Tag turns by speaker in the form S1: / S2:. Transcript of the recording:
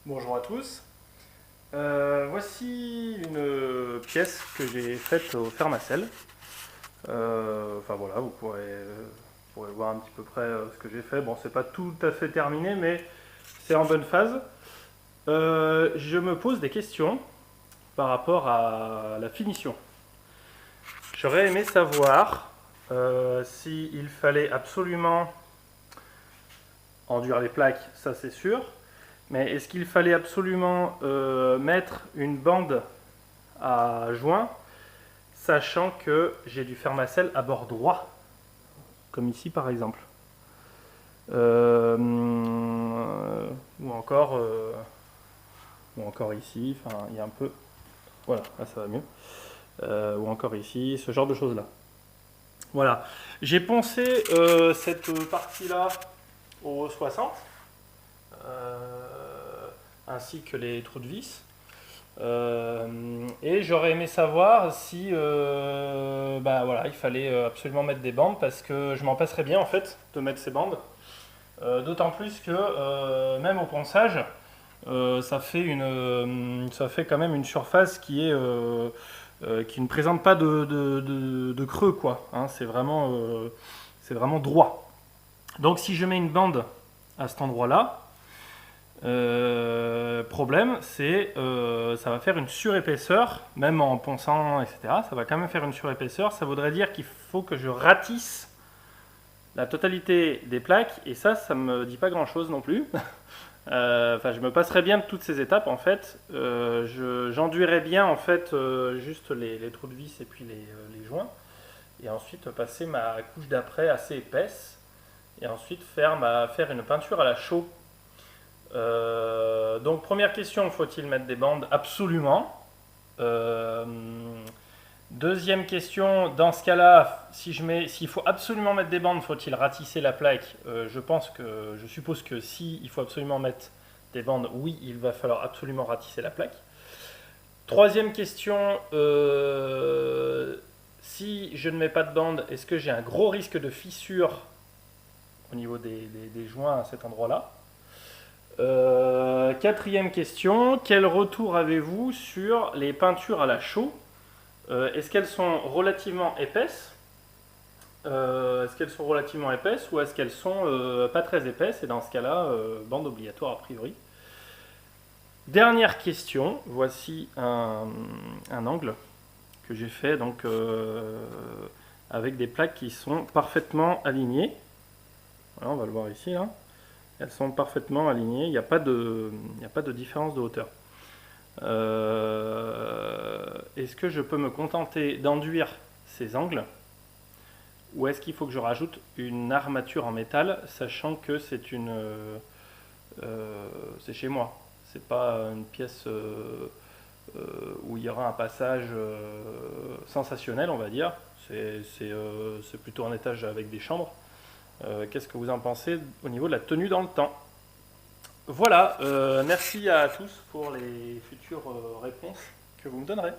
S1: Bonjour à tous. Voici une pièce que j'ai faite au Fermacell. Enfin voilà, vous pourrez voir un petit peu près ce que j'ai fait. Bon, c'est pas tout à fait terminé, mais c'est en bonne phase. Je me pose des questions par rapport à la finition. J'aurais aimé savoir s'il fallait absolument enduire les plaques, ça c'est sûr. Mais est-ce qu'il fallait absolument mettre une bande à joint, sachant que j'ai du Fermacell à bord droit, comme ici par exemple. Euh, ou encore, ou encore ici, enfin il y a un peu, voilà, là ça va mieux. Ou encore ici, ce genre de choses là. Voilà, j'ai poncé cette partie-là au 60, ainsi que les trous de vis. Et j'aurais aimé savoir si bah voilà, il fallait absolument mettre des bandes parce que je m'en passerais bien en fait de mettre ces bandes. D'autant plus que même au ponçage, ça fait quand même une surface qui ne présente pas de creux quoi. Hein, c'est vraiment droit. Donc si je mets une bande à cet endroit-là, problème, c'est ça va faire une surépaisseur, même en ponçant, etc. Ça va quand même faire une surépaisseur. Ça voudrait dire qu'il faut que je ratisse la totalité des plaques, et ça me dit pas grand-chose non plus. Enfin, je me passerais bien de toutes ces étapes en fait. J'enduirais bien en fait juste les trous de vis et puis les joints, et ensuite passer ma couche d'après assez épaisse, et ensuite faire une peinture à la chaux. Donc première question, faut-il mettre des bandes? Absolument. Deuxième question, dans ce cas-là, s'il faut absolument mettre des bandes, faut-il ratisser la plaque? Je suppose que si il faut absolument mettre des bandes, oui, il va falloir absolument ratisser la plaque. Troisième question, si je ne mets pas de bandes, est-ce que j'ai un gros risque de fissure au niveau des joints à cet endroit-là? Quatrième question, quel retour avez-vous sur les peintures à la chaux? Est-ce qu'elles sont relativement épaisses? Ou est-ce qu'elles sont pas très épaisses? Et dans ce cas-là, bande obligatoire a priori. Dernière question, voici un angle que j'ai fait donc, avec des plaques qui sont parfaitement alignées. Voilà, on va le voir ici là. Elles sont parfaitement alignées, il n'y a pas de différence de hauteur. Est-ce que je peux me contenter d'enduire ces angles, ou est-ce qu'il faut que je rajoute une armature en métal, sachant que c'est chez moi, c'est pas une pièce où il y aura un passage sensationnel, on va dire. C'est plutôt un étage avec des chambres. Qu'est-ce que vous en pensez au niveau de la tenue dans le temps? Voilà, merci à tous pour les futures réponses que vous me donnerez.